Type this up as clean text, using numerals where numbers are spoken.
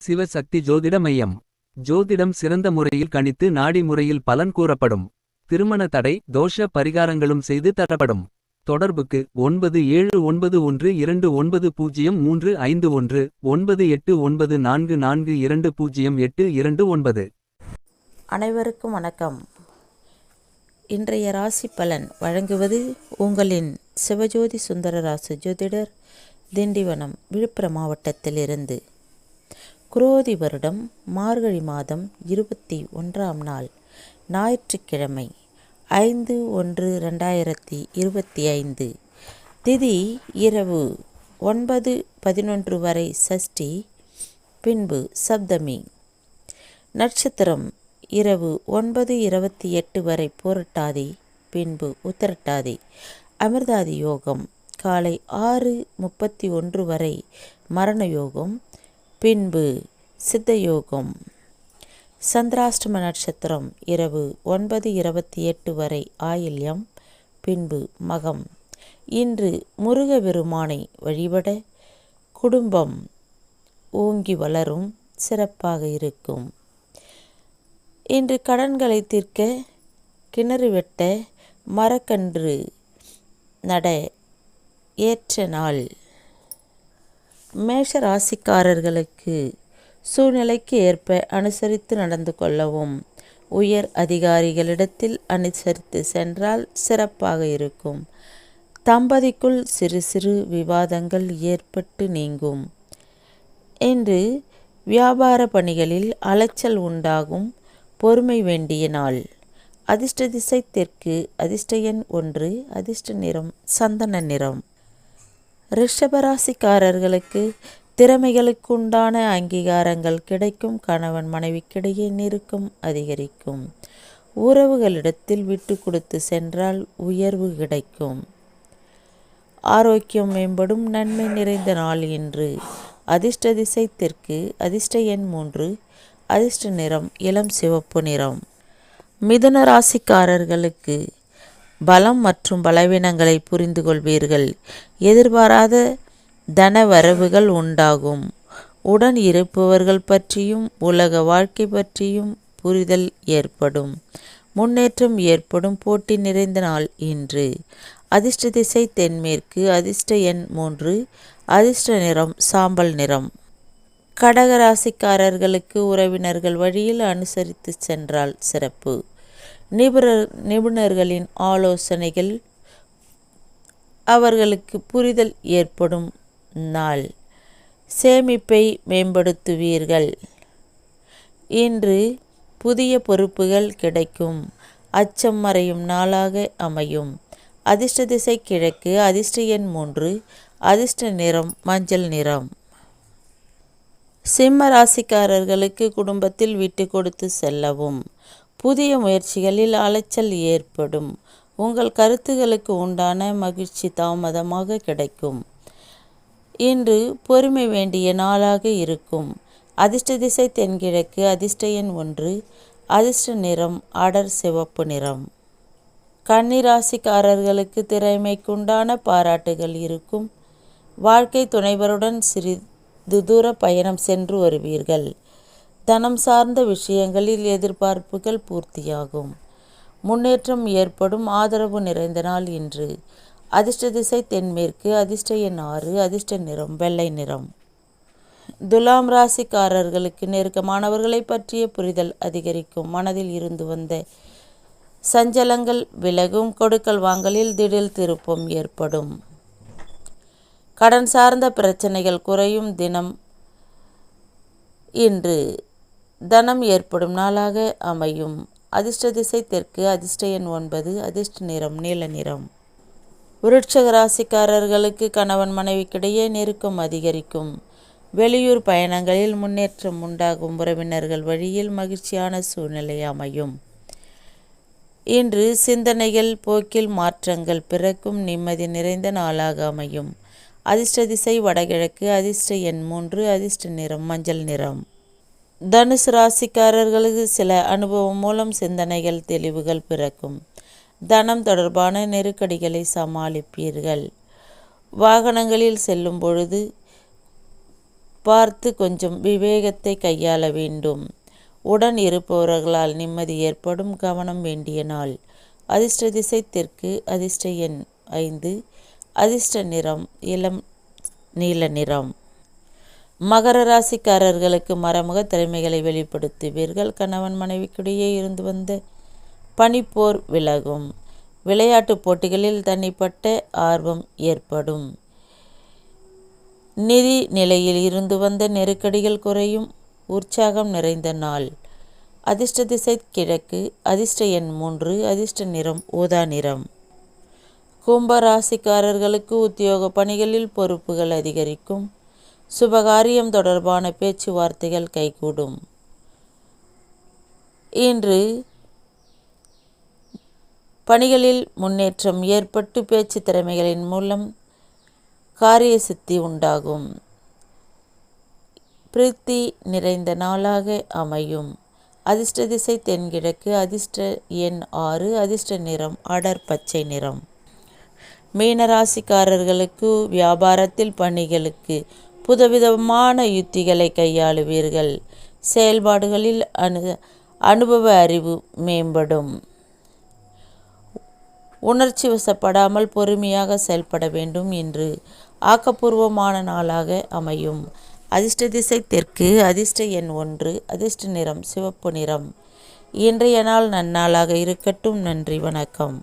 சிவசக்தி ஜோதிட மையம். ஜோதிடம் சிறந்த முறையில் கணித்து நாடி முறையில் பலன் கூறப்படும். திருமண தடை தோஷ பரிகாரங்களும் செய்து தரப்படும். தொடர்புக்கு 9712290351 9894420829. அனைவருக்கும் வணக்கம். இன்றைய ராசி பலன் வழங்குவது உங்களின் சிவஜோதி சுந்தரராசு ஜோதிடர், திண்டிவனம், விழுப்புரம் மாவட்டத்திலிருந்து. குரோதி வருடம் மார்கழி மாதம் 21ஆம் நாள் ஞாயிற்றுக்கிழமை 5/1/2025. திதி இரவு 9:11 வரை சஷ்டி, பின்பு சப்தமி. நட்சத்திரம் இரவு 9:28 வரை புரட்டாதி, பின்பு உத்திரட்டாதி. அமிர்தாதி யோகம் காலை 6:31 வரை மரண யோகம், பின்பு சித்த யோகம். சந்திராஷ்டம நட்சத்திரம் இரவு 9:28 வரை ஆயில்யம், பின்பு மகம். இன்று முருகபெருமானை வழிபட குடும்பம் ஓங்கி வளரும், சிறப்பாக இருக்கும். இன்று கடன்களை தீர்க்க, கிணறு வெட்ட, மரக்கன்று நட ஏற்ற நாள். மேஷ ராசிக்காரர்களுக்கு சூழ்நிலைக்கு ஏற்ப அனுசரித்து நடந்து கொள்ளவும், உயர் அதிகாரிகளிடத்தில் அனுசரித்து சென்றால் சிறப்பாக இருக்கும். தம்பதிக்குள் சிறு சிறு விவாதங்கள் ஏற்பட்டு நீங்கும். இன்று வியாபார பணிகளில் அலைச்சல் உண்டாகும், பொறுமை வேண்டிய நாள். அதிர்ஷ்ட திசை தெற்கு, அதிர்ஷ்ட எண் 1, அதிர்ஷ்ட நிறம் சந்தன நிறம். ரிஷபராசிக்காரர்களுக்கு திறமைகளுக்கு உண்டான அங்கீகாரங்கள் கிடைக்கும். கணவன் மனைவிக்கிடையே நெருக்கம் அதிகரிக்கும். உறவுகளிடத்தில் விட்டு கொடுத்து சென்றால் உயர்வு கிடைக்கும். ஆரோக்கியம் மேம்படும், நன்மை நிறைந்த நாள் இன்று. அதிர்ஷ்ட திசை தெற்கு, அதிர்ஷ்ட எண் 3, அதிர்ஷ்ட நிறம் இளம் சிவப்பு நிறம். மிதுன ராசிக்காரர்களுக்கு பலம் மற்றும் பலவீனங்களை புரிந்து கொள்வீர்கள். எதிர்பாராத தன வரவுகள் உண்டாகும். உடன் இருப்பவர்கள் பற்றியும் உலக வாழ்க்கை பற்றியும் புரிதல் ஏற்படும். முன்னேற்றம் ஏற்படும், போட்டி நிறைந்த நாள் இன்று. அதிர்ஷ்ட திசை தென்மேற்கு, அதிர்ஷ்ட எண் 3, அதிர்ஷ்ட நிறம் சாம்பல் நிறம். கடகராசிக்காரர்களுக்கு உறவினர்கள் வழியில் அனுசரித்து சென்றால் சிறப்பு. நிபுணர்களின் ஆலோசனைகள் அவர்களுக்கு புரிதல் ஏற்படும் நாள். சேமிப்பை மேம்படுத்துவீர்கள். இன்று புதிய பொறுப்புகள் கிடைக்கும். அச்சம் மறையும் நாளாக அமையும். அதிர்ஷ்ட திசை கிழக்கு, அதிர்ஷ்ட எண் 3, அதிர்ஷ்ட நிறம் மஞ்சள் நிறம். சிம்ம ராசிக்காரர்களுக்கு குடும்பத்தில் விட்டு கொடுத்து செல்லவும். புதிய முயற்சிகளில் அலைச்சல் ஏற்படும். உங்கள் கருத்துகளுக்கு உண்டான மகிழ்ச்சி தாமதமாக கிடைக்கும். இன்று பொறுமை வேண்டிய நாளாக இருக்கும். அதிர்ஷ்ட திசை தென்கிழக்கு, அதிர்ஷ்ட எண் 1, அதிர்ஷ்ட நிறம் அடர் சிவப்பு நிறம். கன்னிராசிக்காரர்களுக்கு திறமைக்குண்டான பாராட்டுகள் இருக்கும். வாழ்க்கை துணைவருடன் சிறிது தூர பயணம் சென்று வருவீர்கள். தனம் சார்ந்த விஷயங்களில் எதிர்பார்ப்புகள் பூர்த்தியாகும். முன்னேற்றம் ஏற்படும், ஆதரவு நிறைந்த நாள் இன்று. அதிர்ஷ்ட திசை தென்மேற்கு, அதிர்ஷ்ட எண் 6, அதிர்ஷ்ட நிறம் வெள்ளை நிறம். துலாம் ராசிக்காரர்களுக்கு நெருக்கமானவர்களை பற்றிய புரிதல் அதிகரிக்கும். மனதில் இருந்து வந்த சஞ்சலங்கள் விலகும். கொடுக்கல் வாங்கலில் திடீர் திருப்பம் ஏற்படும். கடன் சார்ந்த பிரச்சனைகள் குறையும் தினம் இன்று. தனம் ஏற்படும் நாளாக அமையும். அதிர்ஷ்ட திசை தெற்கு, அதிர்ஷ்ட எண் 9, அதிர்ஷ்ட நிறம் நீல நிறம். விருட்சக ராசிக்காரர்களுக்கு கணவன் மனைவிக்கிடையே நெருக்கம் அதிகரிக்கும். வெளியூர் பயணங்களில் முன்னேற்றம் உண்டாகும். உறவினர்கள் வழியில் மகிழ்ச்சியான சூழ்நிலை அமையும். இன்று சிந்தனைகள் போக்கில் மாற்றங்கள் பிறக்கும். நிம்மதி நிறைந்த நாளாக அமையும். அதிர்ஷ்ட திசை வடகிழக்கு, அதிர்ஷ்ட எண் 3, அதிர்ஷ்ட நிறம் மஞ்சள் நிறம். தனுசு ராசிக்காரர்களுக்கு சில அனுபவம் மூலம் சிந்தனைகள் தெளிவுகள் பிறக்கும். தனம் தொடர்பான நெருக்கடிகளை சமாளிப்பீர்கள். வாகனங்களில் செல்லும் பொழுது பார்த்து கொஞ்சம் விவேகத்தை கையாள வேண்டும். உடன் இருப்பவர்களால் நிம்மதி ஏற்படும். கவனம் வேண்டிய நாள். அதிர்ஷ்ட திசை தெற்கு. அதிர்ஷ்ட எண் 5. அதிர்ஷ்ட நிறம் இளம் நீல நிறம். மகர ராசிக்காரர்களுக்கு மறைமுக திறமைகளை வெளிப்படுத்துவீர்கள். கணவன் மனைவிக்கிடையே இருந்து வந்த பனிப்போர் விலகும். விளையாட்டுப் போட்டிகளில் தனிப்பட்ட ஆர்வம் ஏற்படும். நிதி நிலையில் இருந்து வந்த நெருக்கடிகள் குறையும். உற்சாகம் நிறைந்த நாள். அதிர்ஷ்ட திசை கிழக்கு. அதிர்ஷ்ட எண் 3. அதிர்ஷ்ட நிறம் ஊதா நிறம். கும்ப ராசிக்காரர்களுக்கு உத்தியோக பணிகளில் பொறுப்புகள் அதிகரிக்கும். சுபகாரியம் தொடர்பான பேச்சுவார்த்தைகள் கைகூடும். இன்று பணிகளில் முன்னேற்றம் ஏற்பட்டு பேச்சு திறமைகளின் மூலம் காரிய சித்தி உண்டாகும். பிரீத்தி நிறைந்த நாளாக அமையும். அதிர்ஷ்ட திசை தென்கிழக்கு. அதிர்ஷ்ட எண் 6. அதிர்ஷ்ட நிறம் அடர் பச்சை நிறம். மீனராசிக்காரர்களுக்கு வியாபாரத்தில் பணிகளுக்கு புதுவிதமான யுத்திகளை கையாளுவீர்கள். செயல்பாடுகளில் அனுபவ அறிவு மேம்படும். உணர்ச்சி வசப்படாமல் பொறுமையாக செயல்பட வேண்டும். என்று ஆக்கப்பூர்வமான நாளாக அமையும். அதிர்ஷ்ட திசை தெற்கு. அதிர்ஷ்ட எண் 1. அதிர்ஷ்ட நிறம் சிவப்பு நிறம். இன்றைய நாள் நன்னாளாக இருக்கட்டும். நன்றி, வணக்கம்.